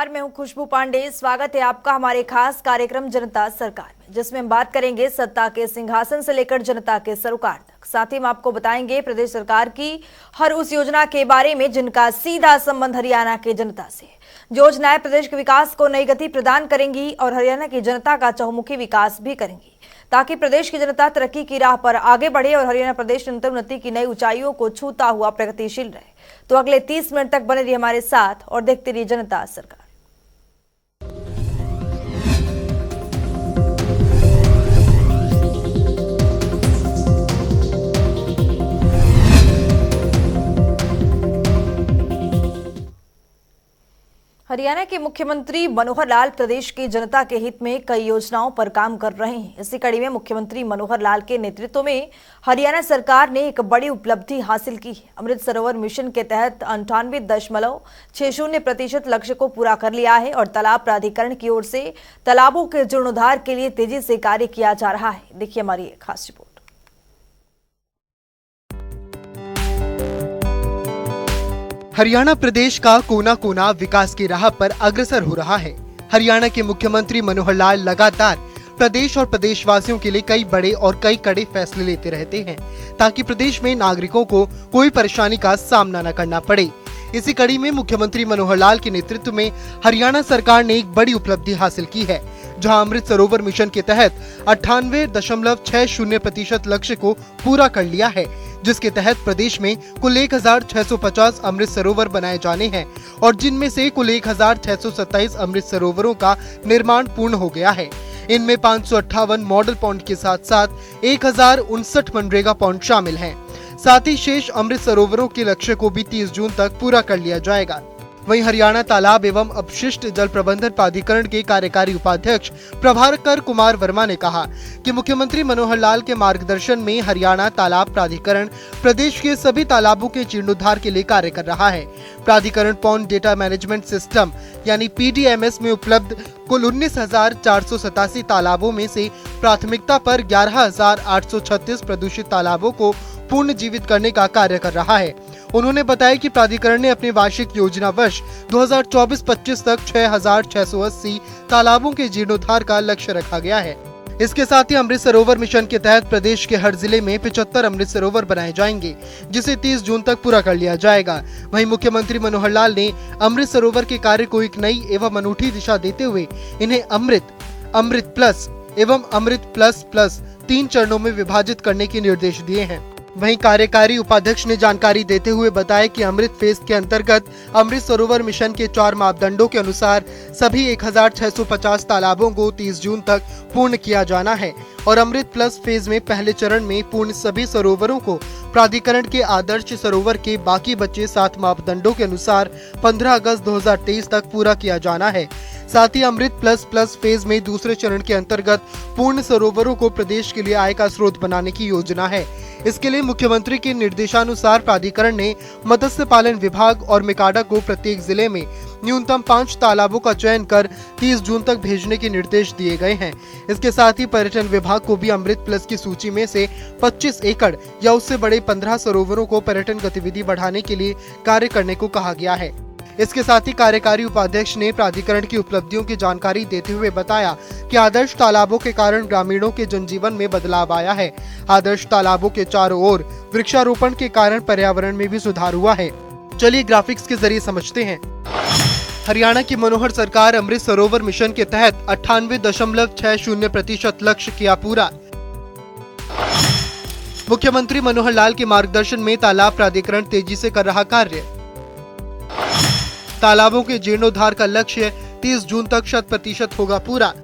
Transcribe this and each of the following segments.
नमस्कार, मैं हूं खुशबू पांडे। स्वागत है आपका हमारे खास कार्यक्रम जनता सरकार में, जिसमें हम बात करेंगे सत्ता के सिंहासन से लेकर जनता के सरोकार तक। साथ ही हम आपको बताएंगे प्रदेश सरकार की हर उस योजना के बारे में जिनका सीधा संबंध हरियाणा की जनता से है। जो योजनाएं प्रदेश के विकास को नई गति प्रदान करेंगी और हरियाणा की जनता का चहुमुखी विकास भी करेंगी, ताकि प्रदेश की जनता तरक्की की राह पर आगे बढ़े और हरियाणा प्रदेश निरंतर उन्नति की नई ऊंचाइयों को छूता हुआ प्रगतिशील रहे। तो अगले 30 मिनट तक बने रहिए हमारे साथ और देखते रहिए जनता सरकार। हरियाणा के मुख्यमंत्री मनोहर लाल प्रदेश की जनता के हित में कई योजनाओं पर काम कर रहे हैं। इसी कड़ी में मुख्यमंत्री मनोहर लाल के नेतृत्व में हरियाणा सरकार ने एक बड़ी उपलब्धि हासिल की है। अमृत सरोवर मिशन के तहत 98.60% लक्ष्य को पूरा कर लिया है और तालाब प्राधिकरण की ओर से तालाबों के जीर्णोद्धार के लिए तेजी से कार्य किया जा रहा है। देखिए हमारी एक खास रिपोर्ट। हरियाणा प्रदेश का कोना कोना विकास की राह पर अग्रसर हो रहा है। हरियाणा के मुख्यमंत्री मनोहर लाल लगातार प्रदेश और प्रदेशवासियों के लिए कई बड़े और कई कड़े फैसले लेते रहते हैं, ताकि प्रदेश में नागरिकों को कोई परेशानी का सामना न करना पड़े। इसी कड़ी में मुख्यमंत्री मनोहर लाल के नेतृत्व में हरियाणा सरकार ने एक बड़ी उपलब्धि हासिल की है, जहां अमृत सरोवर मिशन के तहत 98.60% लक्ष्य को पूरा कर लिया है, जिसके तहत प्रदेश में कुल 1650 अमृत सरोवर बनाए जाने हैं और जिनमें से कुल 1627 अमृत सरोवरों का निर्माण पूर्ण हो गया है। इनमें 558 मॉडल पॉइंट के साथ साथ 1059 मनरेगा पॉइंट शामिल हैं। साथ ही शेष अमृत सरोवरों के लक्ष्य को भी 30 जून तक पूरा कर लिया जाएगा। वहीं हरियाणा तालाब एवं अपशिष्ट जल प्रबंधन प्राधिकरण के कार्यकारी उपाध्यक्ष प्रभाकर कुमार वर्मा ने कहा कि मुख्यमंत्री मनोहर लाल के मार्गदर्शन में हरियाणा तालाब प्राधिकरण प्रदेश के सभी तालाबों के जीर्णोद्धार के लिए कार्य कर रहा है। प्राधिकरण पॉन्ड डेटा मैनेजमेंट सिस्टम यानी PDMS में उपलब्ध कुल 19,487 तालाबों में से प्राथमिकता पर 11,836 प्रदूषित तालाबों को पूर्ण जीवित करने का कार्य कर रहा है। उन्होंने बताया कि प्राधिकरण ने अपने वार्षिक योजना वर्ष 2024-25 तक 6,680 तालाबों के जीर्णोद्धार का लक्ष्य रखा गया है। इसके साथ ही अमृत सरोवर मिशन के तहत प्रदेश के हर जिले में 75 अमृत सरोवर बनाए जाएंगे, जिसे 30 जून तक पूरा कर लिया जाएगा। वहीं मुख्यमंत्री मनोहर लाल ने अमृत सरोवर के कार्य को एक नई एवं अनूठी दिशा देते हुए इन्हें अमृत प्लस एवं अमृत प्लस 3 चरणों में विभाजित करने के निर्देश दिए हैं। वहीं कार्यकारी उपाध्यक्ष ने जानकारी देते हुए बताया कि अमृत फेज के अंतर्गत अमृत सरोवर मिशन के 4 मापदंडों के अनुसार सभी 1650 तालाबों को 30 जून तक पूर्ण किया जाना है और अमृत प्लस फेज में पहले चरण में पूर्ण सभी सरोवरों को प्राधिकरण के आदर्श सरोवर के बाकी बचे 7 मापदंडों के अनुसार 15 अगस्त 2023 तक पूरा किया जाना है। साथ ही अमृत प्लस फेज में दूसरे चरण के अंतर्गत पूर्ण सरोवरों को प्रदेश के लिए आय का स्रोत बनाने की योजना है। इसके लिए मुख्यमंत्री के निर्देशानुसार प्राधिकरण ने मत्स्य पालन विभाग और मिकाडा को प्रत्येक जिले में न्यूनतम 5 तालाबों का चयन कर 30 जून तक भेजने के निर्देश दिए गए हैं। इसके साथ ही पर्यटन विभाग को भी अमृत प्लस की सूची में से 25 एकड़ या उससे बड़े 15 सरोवरों को पर्यटन गतिविधि बढ़ाने के लिए कार्य करने को कहा गया है। इसके साथ ही कार्यकारी उपाध्यक्ष ने प्राधिकरण की उपलब्धियों की जानकारी देते हुए बताया कि आदर्श तालाबों के कारण ग्रामीणों के जनजीवन में बदलाव आया है। आदर्श तालाबों के चारों ओर वृक्षारोपण के कारण पर्यावरण में भी सुधार हुआ है। चलिए ग्राफिक्स के जरिए समझते हैं। हरियाणा की मनोहर सरकार अमृत सरोवर मिशन के तहत 98.60% लक्ष्य किया पूरा। मुख्यमंत्री मनोहर लाल के मार्गदर्शन में तालाब प्राधिकरण तेजी से कर रहा कार्य। तालाबों के जीर्णोद्धार का लक्ष्य 30 जून तक 100% होगा पूरा।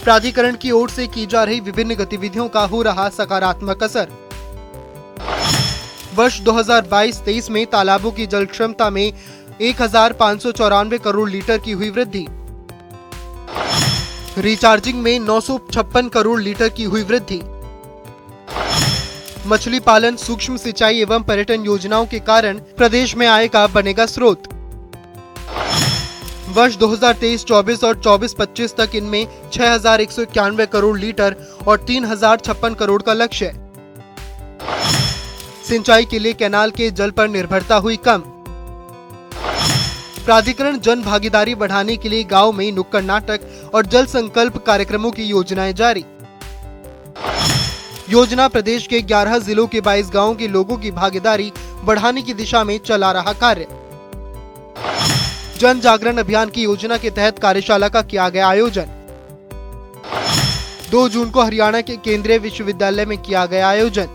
प्राधिकरण की ओर से की जा रही विभिन्न गतिविधियों का हो रहा सकारात्मक असर। वर्ष 2022-23 में तालाबों की जल क्षमता में 1594 करोड़ लीटर की हुई वृद्धि। रिचार्जिंग में 956 करोड़ लीटर की हुई वृद्धि। मछली पालन, सूक्ष्म सिंचाई एवं पर्यटन योजनाओं के कारण प्रदेश में आय का बनेगा स्रोत। वर्ष 2023-24 और 24-25 तक इनमें 6191 करोड़ लीटर और 3056 करोड़ का लक्ष्य। सिंचाई के लिए कैनाल के जल पर निर्भरता हुई कम। प्राधिकरण जन भागीदारी बढ़ाने के लिए गांव में नुक्कड़ नाटक और जल संकल्प कार्यक्रमों की योजनाएं जारी। योजना प्रदेश के 11 जिलों के 22 गांवों के लोगों की भागीदारी बढ़ाने की दिशा में चला रहा कार्य। जन जागरण अभियान की योजना के तहत कार्यशाला का किया गया आयोजन। 2 जून को हरियाणा के केंद्रीय विश्वविद्यालय में किया गया आयोजन।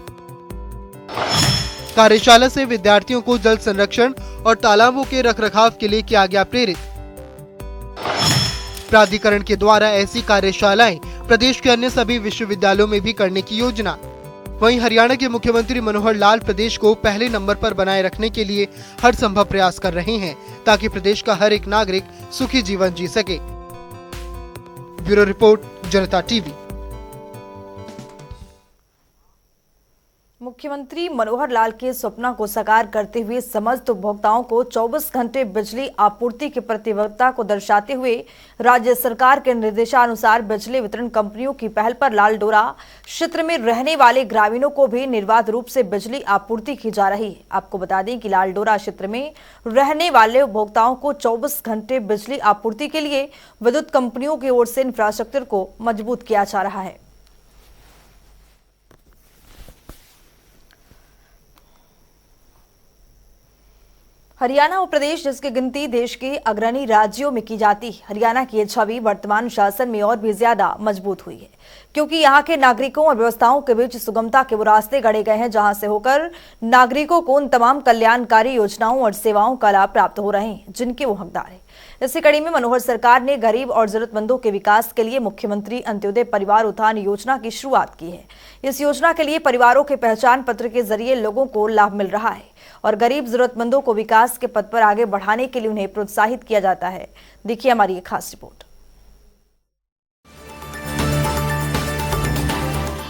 कार्यशाला से विद्यार्थियों को जल संरक्षण और तालाबों के रखरखाव के लिए किया गया प्रेरित। प्राधिकरण के द्वारा ऐसी कार्यशालाएं प्रदेश के अन्य सभी विश्वविद्यालयों में भी करने की योजना। वहीं हरियाणा के मुख्यमंत्री मनोहर लाल प्रदेश को पहले नंबर पर बनाए रखने के लिए हर संभव प्रयास कर रहे हैं ताकि प्रदेश का हर एक नागरिक सुखी जीवन जी सके। ब्यूरो रिपोर्ट, जनता टीवी। मुख्यमंत्री मनोहर लाल के सपना को साकार करते हुए समस्त उपभोक्ताओं को 24 घंटे बिजली आपूर्ति की प्रतिबद्धता को दर्शाते हुए राज्य सरकार के निर्देशानुसार बिजली वितरण कंपनियों की पहल पर लालडोरा क्षेत्र में रहने वाले ग्रामीणों को भी निर्बाध रूप से बिजली आपूर्ति की जा रही है। आपको बता दें कि लालडोरा क्षेत्र में रहने वाले उपभोक्ताओं को 24 घंटे बिजली आपूर्ति के लिए विद्युत कंपनियों की ओर से इंफ्रास्ट्रक्चर को मजबूत किया जा रहा है। हरियाणा वो प्रदेश जिसकी गिनती देश के अग्रणी राज्यों में की जाती है। हरियाणा की ये छवि वर्तमान शासन में और भी ज्यादा मजबूत हुई है क्योंकि यहाँ के नागरिकों और व्यवस्थाओं के बीच सुगमता के वो रास्ते गढ़े गए हैं जहां से होकर नागरिकों को उन तमाम कल्याणकारी योजनाओं और सेवाओं का लाभ प्राप्त हो रहे हैं जिनके वो हकदार है। इसी कड़ी में मनोहर सरकार ने गरीब और जरूरतमंदों के विकास के लिए मुख्यमंत्री अंत्योदय परिवार उत्थान योजना की शुरुआत की है। इस योजना के लिए परिवारों के पहचान पत्र के जरिए लोगों को लाभ मिल रहा है और गरीब जरूरतमंदों को विकास के पथ पर आगे बढ़ाने के लिए उन्हें प्रोत्साहित किया जाता है। देखिए हमारी एक खास रिपोर्ट।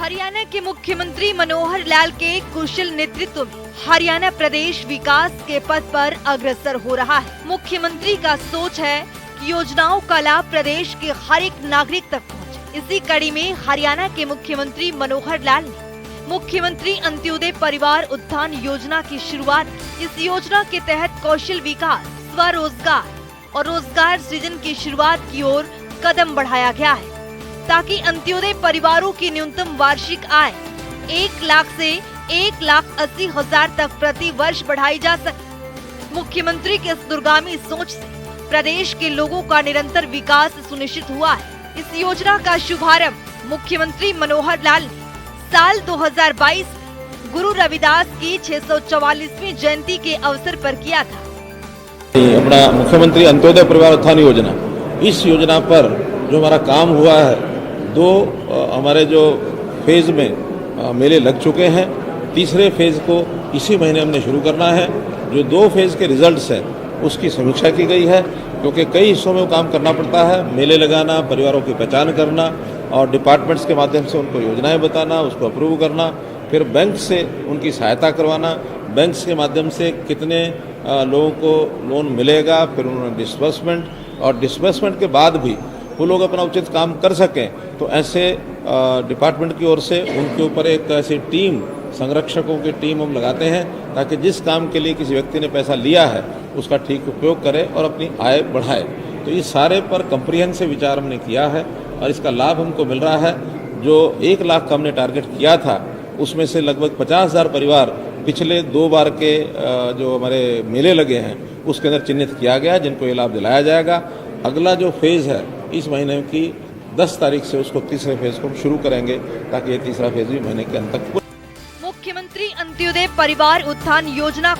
हरियाणा के मुख्यमंत्री मनोहर लाल के कुशल नेतृत्व में हरियाणा प्रदेश विकास के पथ पर अग्रसर हो रहा है। मुख्यमंत्री का सोच है कि योजनाओं का लाभ प्रदेश के हर एक नागरिक तक पहुंचे। इसी कड़ी में हरियाणा के मुख्यमंत्री मनोहर लाल ने मुख्यमंत्री अंत्योदय परिवार उत्थान योजना की शुरुआत। इस योजना के तहत कौशल विकास, स्वरोजगार और रोजगार सृजन की शुरुआत की ओर कदम बढ़ाया गया है ताकि अंत्योदय परिवारों की न्यूनतम वार्षिक आय 1 लाख से 1,80,000 तक प्रति वर्ष बढ़ाई जा सके। मुख्यमंत्री के इस दूरगामी सोच से प्रदेश के लोगों का निरंतर विकास सुनिश्चित हुआ है। इस योजना का शुभारंभ मुख्यमंत्री मनोहर लाल ने साल 2022 में गुरु रविदास की 644वीं जयंती के अवसर पर किया था। अपना मुख्यमंत्री अंत्योदय परिवार उत्थान योजना, इस योजना पर जो हमारा काम हुआ है, 2 हमारे जो फेज में मेले लग चुके हैं। तीसरे फेज को इसी महीने हमने शुरू करना है। जो 2 फेज के रिजल्ट्स हैं उसकी समीक्षा की गई है क्योंकि कई हिस्सों में काम करना पड़ता है। मेले लगाना, परिवारों की पहचान करना और डिपार्टमेंट्स के माध्यम से उनको योजनाएं बताना, उसको अप्रूव करना, फिर बैंक से उनकी सहायता करवाना, बैंक के माध्यम से कितने लोगों को लोन मिलेगा, फिर उन्होंने डिस्बर्समेंट और डिस्बर्समेंट के बाद भी वो लोग अपना उचित काम कर सकें तो ऐसे डिपार्टमेंट की ओर से उनके ऊपर एक ऐसी टीम, संरक्षकों की टीम हम लगाते हैं ताकि जिस काम के लिए किसी व्यक्ति ने पैसा लिया है उसका ठीक उपयोग करे और अपनी आय बढ़ाए। तो इस सारे पर कंप्रिहेंसिव विचार हमने किया है और इसका लाभ हमको मिल रहा है। जो 1 लाख का हमने टारगेट किया था उसमें से लगभग 50,000 परिवार पिछले 2 बार के जो हमारे मेले लगे हैं उसके अंदर चिन्हित किया गया जिनको ये लाभ दिलाया जाएगा। अगला जो फेज़ है इस महीने की 10 तारीख से उसको तीसरे फेज को हम शुरू करेंगे ताकि ये तीसरा फेज भी महीने के अंत तक। मुख्यमंत्री अंत्योदय परिवार उत्थान योजना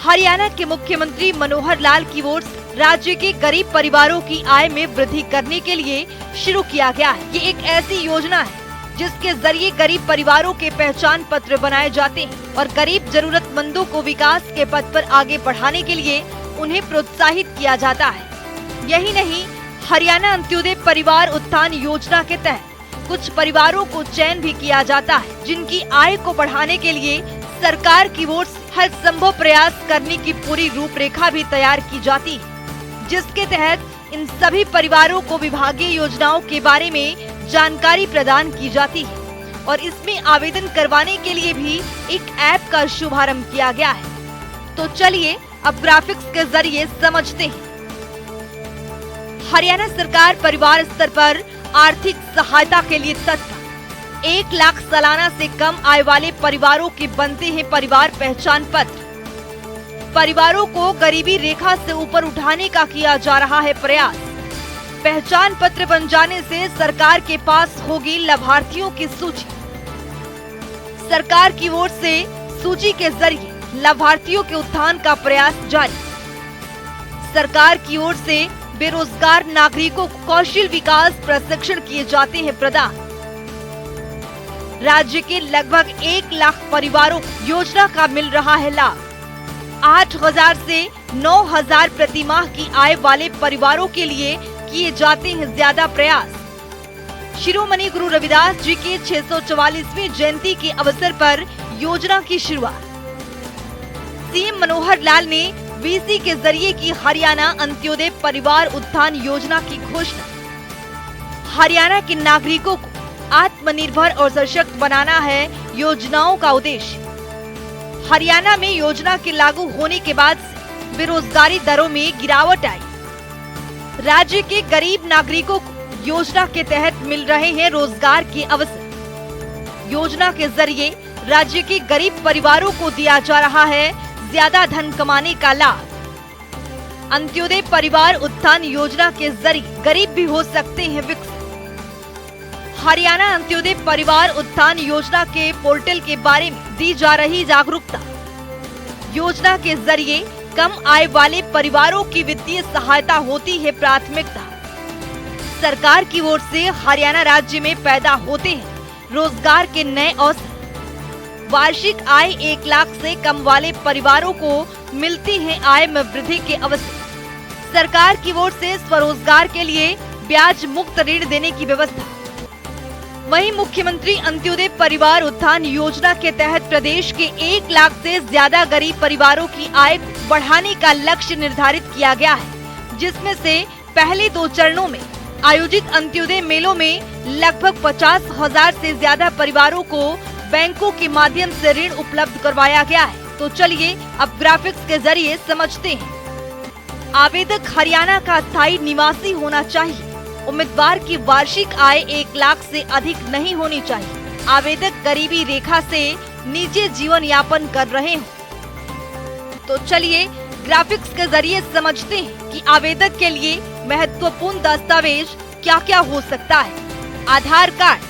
हरियाणा के मुख्यमंत्री मनोहर लाल की ओर से राज्य के गरीब परिवारों की आय में वृद्धि करने के लिए शुरू किया गया है। ये एक ऐसी योजना है जिसके जरिए गरीब परिवारों के पहचान पत्र बनाए जाते हैं और गरीब जरूरतमंदों को विकास के पथ पर आगे बढ़ाने के लिए उन्हें प्रोत्साहित किया जाता है। यही नहीं, हरियाणा अंत्योदय परिवार उत्थान योजना के तहत कुछ परिवारों को चयन भी किया जाता है जिनकी आय को बढ़ाने के लिए सरकार की ओर से हर संभव प्रयास करने की पूरी रूपरेखा भी तैयार की जाती है, जिसके तहत इन सभी परिवारों को विभागीय योजनाओं के बारे में जानकारी प्रदान की जाती है और इसमें आवेदन करवाने के लिए भी एक ऐप का शुभारंभ किया गया है। तो चलिए अब ग्राफिक्स के जरिए समझते हैं हरियाणा सरकार परिवार स्तर पर आर्थिक सहायता के लिए तत्पर। 1 लाख सालाना से कम आय वाले परिवारों के बनते हैं परिवार पहचान पत्र। परिवारों को गरीबी रेखा से ऊपर उठाने का किया जा रहा है प्रयास। पहचान पत्र बन जाने से सरकार के पास होगी लाभार्थियों की सूची। सरकार की ओर से सूची के जरिए लाभार्थियों के उत्थान का प्रयास जारी। सरकार की ओर से बेरोजगार नागरिकों को कौशल विकास प्रशिक्षण किए जाते हैं प्रदान। राज्य के लगभग 1 लाख परिवारों को योजना का मिल रहा है लाभ। 8,000 से 9,000 प्रति माह की आय वाले परिवारों के लिए किए जाते हैं ज्यादा प्रयास। शिरोमणि गुरु रविदास जी के 644वीं जयंती के अवसर पर योजना की शुरुआत। सीएम मनोहर लाल ने वीसी के जरिए की हरियाणा अंत्योदय परिवार उत्थान योजना की घोषणा। हरियाणा के नागरिकों को आत्मनिर्भर और सशक्त बनाना है योजनाओं का उद्देश्य। हरियाणा में योजना के लागू होने के बाद से बेरोजगारी दरों में गिरावट आई। राज्य के गरीब नागरिकों को योजना के तहत मिल रहे हैं रोजगार के अवसर। योजना के जरिए राज्य के गरीब परिवारों को दिया जा रहा है ज्यादा धन कमाने का लाभ। अंत्योदय परिवार उत्थान योजना के जरिए गरीब भी हो सकते हैं विकसित। हरियाणा अंत्योदय परिवार उत्थान योजना के पोर्टल के बारे में दी जा रही जागरूकता। योजना के जरिए कम आय वाले परिवारों की वित्तीय सहायता होती है प्राथमिकता। सरकार की ओर से हरियाणा राज्य में पैदा होते हैं रोजगार के नए अवसर। वार्षिक आय 1 लाख से कम वाले परिवारों को मिलती है आय में वृद्धि के अवसर। सरकार की ओर से स्वरोजगार के लिए ब्याज मुक्त ऋण देने की व्यवस्था। वहीं मुख्यमंत्री अंत्योदय परिवार उत्थान योजना के तहत प्रदेश के 1 लाख से ज्यादा गरीब परिवारों की आय बढ़ाने का लक्ष्य निर्धारित किया गया है, जिसमें से पहले 2 चरणों में आयोजित अंत्योदय मेलों में लगभग 50,000 से ज्यादा परिवारों को बैंकों के माध्यम से ऋण उपलब्ध करवाया गया है। तो चलिए अब ग्राफिक्स के जरिए समझते हैं। आवेदक हरियाणा का स्थायी निवासी होना चाहिए। उम्मीदवार की वार्षिक आय 1 लाख से अधिक नहीं होनी चाहिए। आवेदक गरीबी रेखा से नीचे जीवन यापन कर रहे हो। तो चलिए ग्राफिक्स के जरिए समझते हैं कि आवेदक के लिए महत्वपूर्ण दस्तावेज क्या क्या हो सकता है। Aadhaar card,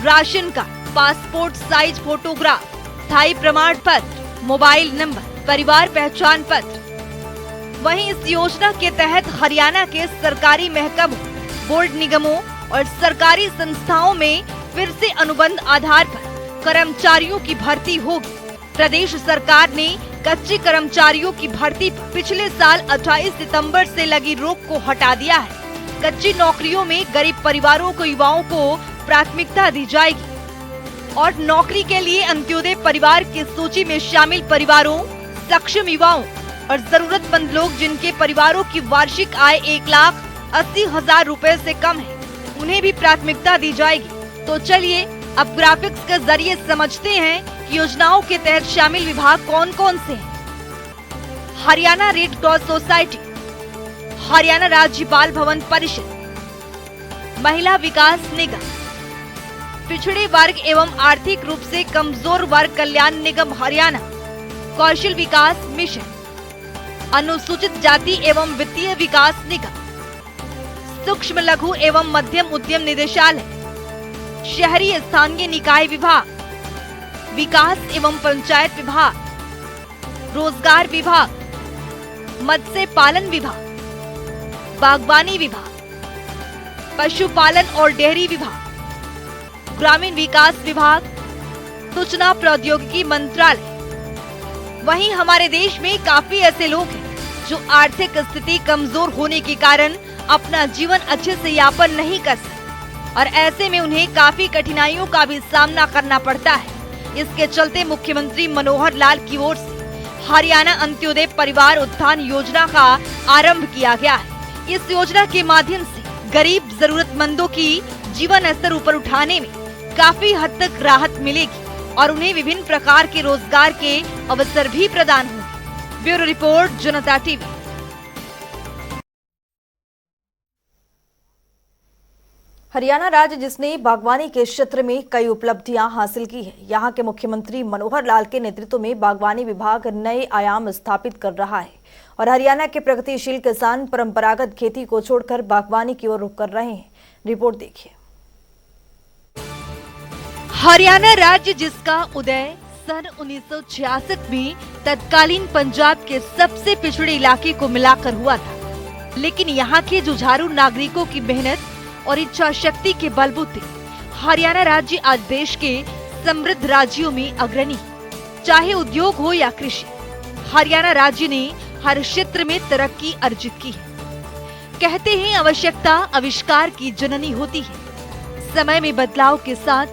ration card, passport size photograph, स्थायी प्रमाण पत्र, मोबाइल नंबर, परिवार पहचान पत्र। वहीं इस योजना के तहत हरियाणा के सरकारी महकमों, बोर्ड निगमों और सरकारी संस्थाओं में फिर से अनुबंध आधार पर कर्मचारियों की भर्ती होगी। प्रदेश सरकार ने कच्चे कर्मचारियों की भर्ती पर पिछले साल 28 सितंबर से लगी रोक को हटा दिया है। कच्ची नौकरियों में गरीब परिवारों को युवाओं को प्राथमिकता दी जाएगी और नौकरी के लिए अंत्योदय परिवार की सूची में शामिल परिवारों, सक्षम युवाओं और जरूरतमंद लोग जिनके परिवारों की वार्षिक आय 1,80,000 रुपए से कम है, उन्हें भी प्राथमिकता दी जाएगी। तो चलिए अब ग्राफिक्स के जरिए समझते हैं कि योजनाओं के तहत शामिल विभाग कौन कौन से हैं। Haryana red cross society, Haryana राज्य बाल भवन परिषद, महिला विकास निगम, पिछड़े वर्ग एवं आर्थिक रूप से कमजोर वर्ग कल्याण निगम हरियाणा, कौशल विकास मिशन, अनुसूचित जाति एवं वित्तीय विकास निगम, सूक्ष्म लघु एवं मध्यम उद्यम निदेशालय, शहरी स्थानीय निकाय विभाग, विकास एवं पंचायत विभाग, रोजगार विभाग, मत्स्य पालन विभाग, बागवानी विभाग, पशुपालन और डेयरी विभाग, ग्रामीण विकास विभाग, सूचना प्रौद्योगिकी मंत्रालय। वहीं हमारे देश में काफी ऐसे लोग हैं जो आर्थिक स्थिति कमजोर होने के कारण अपना जीवन अच्छे से यापन नहीं कर सकते और ऐसे में उन्हें काफी कठिनाइयों का भी सामना करना पड़ता है। इसके चलते मुख्यमंत्री मनोहर लाल की ओर से हरियाणा अंत्योदय परिवार उत्थान योजना का आरंभ किया गया है। इस योजना के माध्यम से गरीब जरूरतमंदों की जीवन स्तर ऊपर उठाने में काफी हद तक राहत मिलेगी और उन्हें विभिन्न प्रकार के रोजगार के अवसर भी प्रदान होंगे। ब्यूरो रिपोर्ट, जनता टीवी। हरियाणा राज्य जिसने बागवानी के क्षेत्र में कई उपलब्धियां हासिल की है। यहां के मुख्यमंत्री मनोहर लाल के नेतृत्व में बागवानी विभाग नए आयाम स्थापित कर रहा है और हरियाणा के प्रगतिशील किसान परंपरागत खेती को छोड़कर बागवानी की ओर रुख कर रहे हैं। रिपोर्ट देखिए। हरियाणा राज्य जिसका उदय सन 1966 में तत्कालीन पंजाब के सबसे पिछड़े इलाके को मिलाकर हुआ था, लेकिन यहाँ के जुझारू नागरिकों की मेहनत और इच्छा शक्ति के बलबूते हरियाणा राज्य आज देश के समृद्ध राज्यों में अग्रणी। चाहे उद्योग हो या कृषि, हरियाणा राज्य ने हर क्षेत्र में तरक्की अर्जित की है। कहते हैं आवश्यकता आविष्कार की जननी होती है। समय में बदलाव के साथ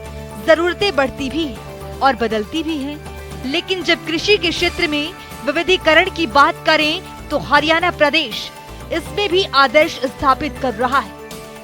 जरूरतें बढ़ती भी हैं और बदलती भी हैं, लेकिन जब कृषि के क्षेत्र में विविधीकरण की बात करें तो हरियाणा प्रदेश इसमें भी आदर्श स्थापित कर रहा है।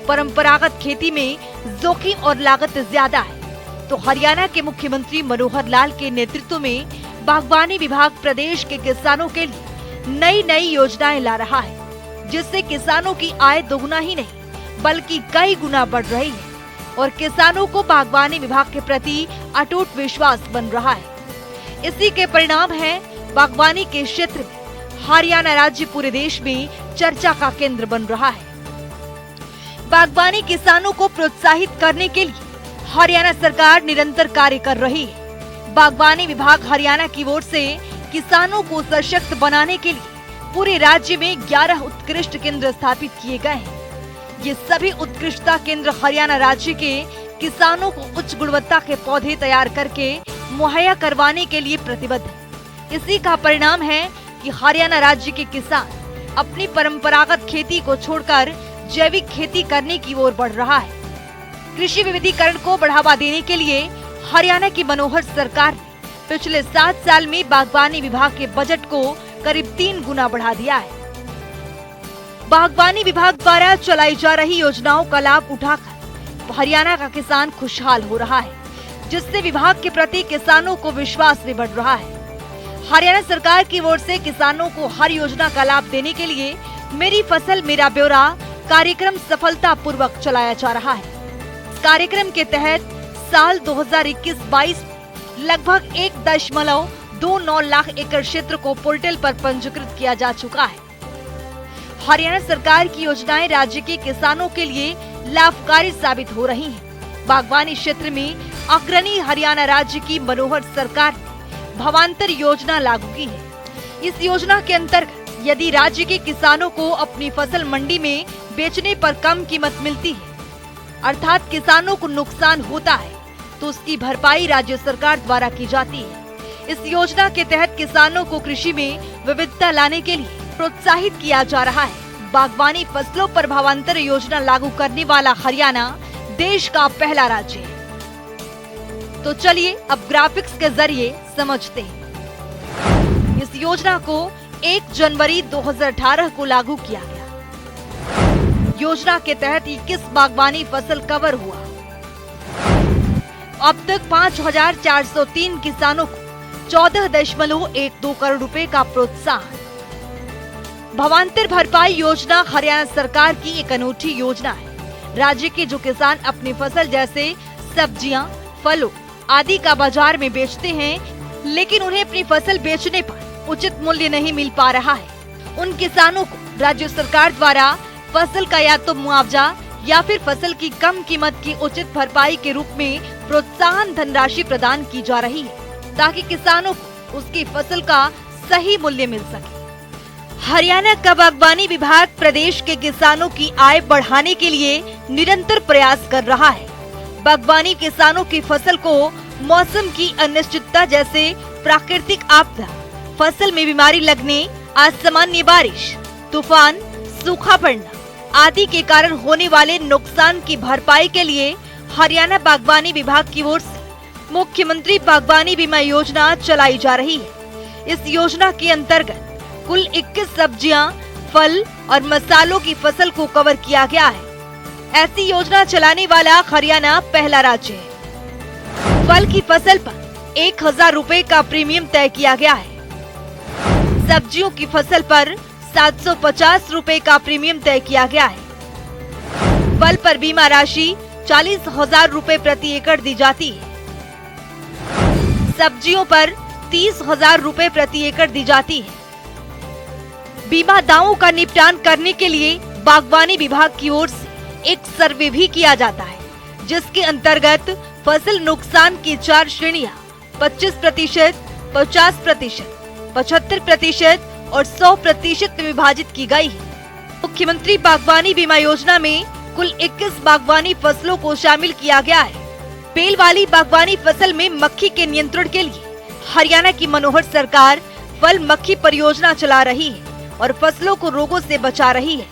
परंपरागत खेती में जोखिम और लागत ज्यादा है, तो हरियाणा के मुख्यमंत्री मनोहर लाल के नेतृत्व में बागवानी विभाग प्रदेश के किसानों के लिए नई नई योजनाएं ला रहा है, जिससे किसानों की आय दोगुना ही नहीं बल्कि कई गुना बढ़ रही है और किसानों को बागवानी विभाग के प्रति अटूट विश्वास बन रहा है। इसी के परिणाम है बागवानी के क्षेत्र में हरियाणा राज्य पूरे देश में चर्चा का केंद्र बन रहा है। बागवानी किसानों को प्रोत्साहित करने के लिए हरियाणा सरकार निरंतर कार्य कर रही है। बागवानी विभाग हरियाणा की ओर से किसानों को सशक्त बनाने के लिए पूरे राज्य में 11 उत्कृष्ट केंद्र स्थापित किए गए हैं। ये सभी उत्कृष्टता केंद्र हरियाणा राज्य के किसानों को उच्च गुणवत्ता के पौधे तैयार करके मुहैया करवाने के लिए प्रतिबद्ध है। इसी का परिणाम है कि हरियाणा राज्य के किसान अपनी परंपरागत खेती को छोड़कर जैविक खेती करने की ओर बढ़ रहा है। कृषि विविधीकरण को बढ़ावा देने के लिए हरियाणा की मनोहर सरकार ने पिछले 7 साल में बागवानी विभाग के बजट को करीब 3 गुना बढ़ा दिया है। बागवानी विभाग द्वारा चलाई जा रही योजनाओं का लाभ उठाकर हरियाणा का किसान खुशहाल हो रहा है, जिससे विभाग के प्रति किसानों को विश्वास भी बढ़ रहा है। हरियाणा सरकार की ओर से किसानों को हर योजना का लाभ देने के लिए मेरी फसल मेरा ब्यौरा कार्यक्रम सफलतापूर्वक चलाया जा रहा है। इस कार्यक्रम के तहत साल 2021-22 में लगभग 1.29 लाख एकड़ क्षेत्र को पोर्टल पर पंजीकृत किया जा चुका है। हरियाणा सरकार की योजनाएं राज्य के किसानों के लिए लाभकारी साबित हो रही हैं। बागवानी क्षेत्र में अग्रणी हरियाणा राज्य की मनोहर सरकार ने भावांतर योजना लागू की है। इस योजना के अंतर्गत यदि राज्य के किसानों को अपनी फसल मंडी में बेचने पर कम कीमत मिलती है, अर्थात किसानों को नुकसान होता है, तो उसकी भरपाई राज्य सरकार द्वारा की जाती है। इस योजना के तहत किसानों को कृषि में विविधता लाने के लिए प्रोत्साहित किया जा रहा है। बागवानी फसलों पर भावांतर योजना लागू करने वाला हरियाणा देश का पहला राज्य है। तो चलिए अब ग्राफिक्स के जरिए समझते हैं। इस योजना को 1 जनवरी 2018 को लागू किया गया। योजना के तहत 21 बागवानी फसल कवर हुआ। अब तक 5,403 किसानों को 14.12 करोड़ रुपए का प्रोत्साहन। भावांतर भरपाई योजना हरियाणा सरकार की एक अनूठी योजना है। राज्य के जो किसान अपनी फसल जैसे सब्जियां, फलों आदि का बाजार में बेचते हैं, लेकिन उन्हें अपनी फसल बेचने पर उचित मूल्य नहीं मिल पा रहा है, उन किसानों को राज्य सरकार द्वारा फसल का या तो मुआवजा या फिर फसल की कम कीमत की उचित भरपाई के रूप में प्रोत्साहन धनराशि प्रदान की जा रही है, ताकि किसानों को उसकी फसल का सही मूल्य मिल सके। हरियाणा का बागवानी विभाग प्रदेश के किसानों की आय बढ़ाने के लिए निरंतर प्रयास कर रहा है। बागवानी किसानों की फसल को मौसम की अनिश्चितता जैसे प्राकृतिक आपदा, फसल में बीमारी लगने, असामान्य बारिश, तूफान, सूखा पड़ना आदि के कारण होने वाले नुकसान की भरपाई के लिए हरियाणा बागवानी विभाग की ओर से मुख्यमंत्री बागवानी बीमा योजना चलाई जा रही है। इस योजना के अंतर्गत कुल 21 सब्जियां, फल और मसालों की फसल को कवर किया गया है। ऐसी योजना चलाने वाला हरियाणा पहला राज्य है। फल की फसल पर 1,000 रुपए का प्रीमियम तय किया गया है। सब्जियों की फसल पर 750 रुपए का प्रीमियम तय किया गया है। फल पर बीमा राशि 40,000 रुपए प्रति एकड़ दी जाती है। सब्जियों पर 30,000 रुपए प्रति एकड़ दी जाती है। बीमा दावों का निपटान करने के लिए बागवानी विभाग की ओर से एक सर्वे भी किया जाता है, जिसके अंतर्गत फसल नुकसान की 4 श्रेणियां 25%, 50%, 75% और 100% में विभाजित की गई है। मुख्यमंत्री बागवानी बीमा योजना में कुल 21 बागवानी फसलों को शामिल किया गया है। बेल वाली बागवानी फसल में मक्खी के नियंत्रण के लिए हरियाणा की मनोहर सरकार फल मक्खी परियोजना चला रही है और फसलों को रोगों से बचा रही है।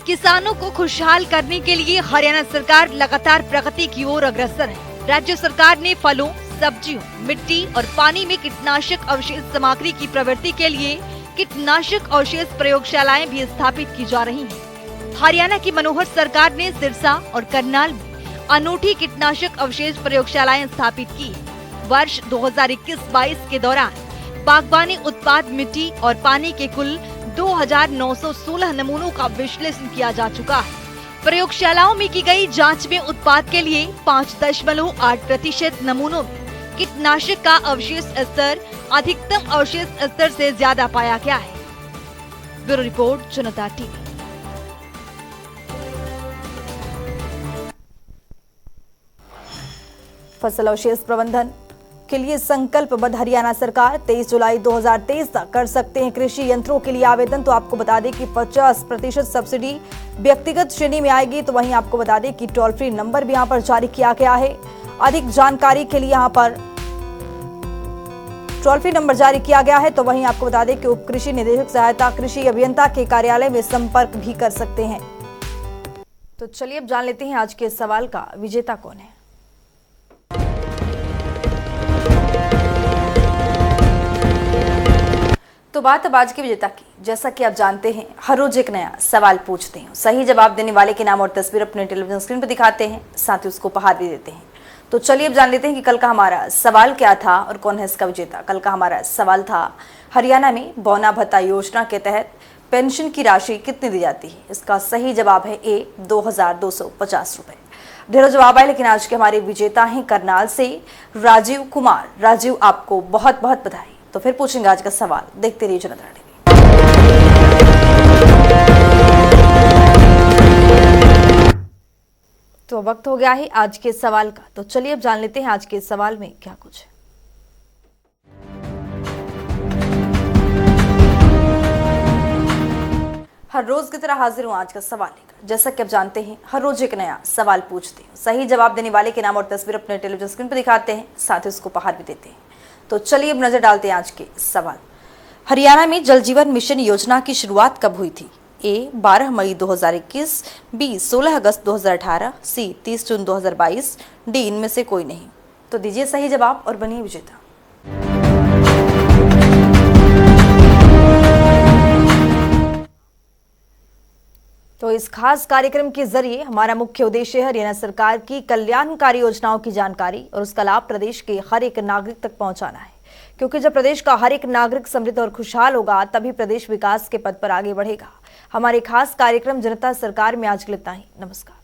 किसानों को खुशहाल करने के लिए हरियाणा सरकार लगातार प्रगति की ओर अग्रसर है। राज्य सरकार ने फलों, सब्जियों, मिट्टी और पानी में कीटनाशक अवशेष सामग्री की प्रवृत्ति के लिए कीटनाशक अवशेष प्रयोगशालाएं भी स्थापित की जा रही हैं। हरियाणा की मनोहर सरकार ने सिरसा और करनाल में अनूठी कीटनाशक अवशेष प्रयोगशालाएं स्थापित की। वर्ष 2021-22 के दौरान बागवानी उत्पाद मिट्टी और पानी के कुल 2,916 नमूनों का विश्लेषण किया जा चुका है। प्रयोगशालाओं में की गई जांच में उत्पाद के लिए 5.8% नमूनों में कीटनाशक का अवशेष स्तर अधिकतम अवशेष स्तर से ज्यादा पाया गया है। ब्यूरो रिपोर्ट, जनता टीवी। फसल अवशेष प्रबंधन के लिए संकल्पबद्ध हरियाणा सरकार 23 जुलाई 2023 तक कर सकते हैं कृषि यंत्रों के लिए आवेदन। तो आपको बता दें कि 50% सब्सिडी व्यक्तिगत श्रेणी में आएगी। तो वहीं आपको बता दें कि टोल फ्री नंबर भी यहां पर जारी किया गया है। अधिक जानकारी के लिए यहां पर टोल फ्री नंबर जारी किया गया है। तो वहीं आपको बता दें कि उप कृषि निदेशक सहायता कृषि अभियंता के कार्यालय में संपर्क भी कर सकते हैं। तो चलिए अब जान लेते हैं आज के सवाल का विजेता कौन है। तो बात अब आज के विजेता की। जैसा कि आप जानते हैं, हर रोज एक नया सवाल पूछते हैं। सही जवाब देने वाले के नाम और तस्वीर अपने टेलीविजन स्क्रीन पर दिखाते हैं, साथ ही उसको उपहार भी देते हैं। तो चलिए अब जान लेते हैं कि कल का हमारा सवाल क्या था और कौन है इसका विजेता। कल का हमारा सवाल था, हरियाणा में बौना भत्ता योजना के तहत पेंशन की राशि कितनी दी जाती है। इसका सही जवाब है ए 2,250 रुपए। ढेरों जवाब आए, लेकिन आज के हमारे विजेता हैं करनाल से राजीव कुमार। राजीव, आपको बहुत बहुत बधाई। तो फिर पूछेंगे आज का सवाल, देखते रहिए जनता टीवी। तो वक्त हो गया है आज के सवाल का। तो चलिए अब जान लेते हैं आज के सवाल में क्या कुछ है। हर रोज की तरह हाजिर हूं आज का सवाल लेकर। जैसा कि आप जानते हैं, हर रोज एक नया सवाल पूछते हैं। सही जवाब देने वाले के नाम और तस्वीर अपने टेलीविजन स्क्रीन पर दिखाते हैं, साथ ही उसको उपहार भी देते हैं। तो चलिए अब नजर डालते हैं आज के सवाल। हरियाणा में जल जीवन मिशन योजना की शुरुआत कब हुई थी। ए 12 मई 2021, बी 16 अगस्त 2018, सी 30 जून 2022, डी इनमें से कोई नहीं। तो दीजिए सही जवाब और बनिए विजेता। तो इस खास कार्यक्रम के जरिए हमारा मुख्य उद्देश्य है हरियाणा सरकार की कल्याणकारी योजनाओं की जानकारी और उसका लाभ प्रदेश के हर एक नागरिक तक पहुंचाना है। क्योंकि जब प्रदेश का हर एक नागरिक समृद्ध और खुशहाल होगा, तभी प्रदेश विकास के पथ पर आगे बढ़ेगा। हमारे खास कार्यक्रम जनता सरकार में आज के लिए इतना ही। नमस्कार।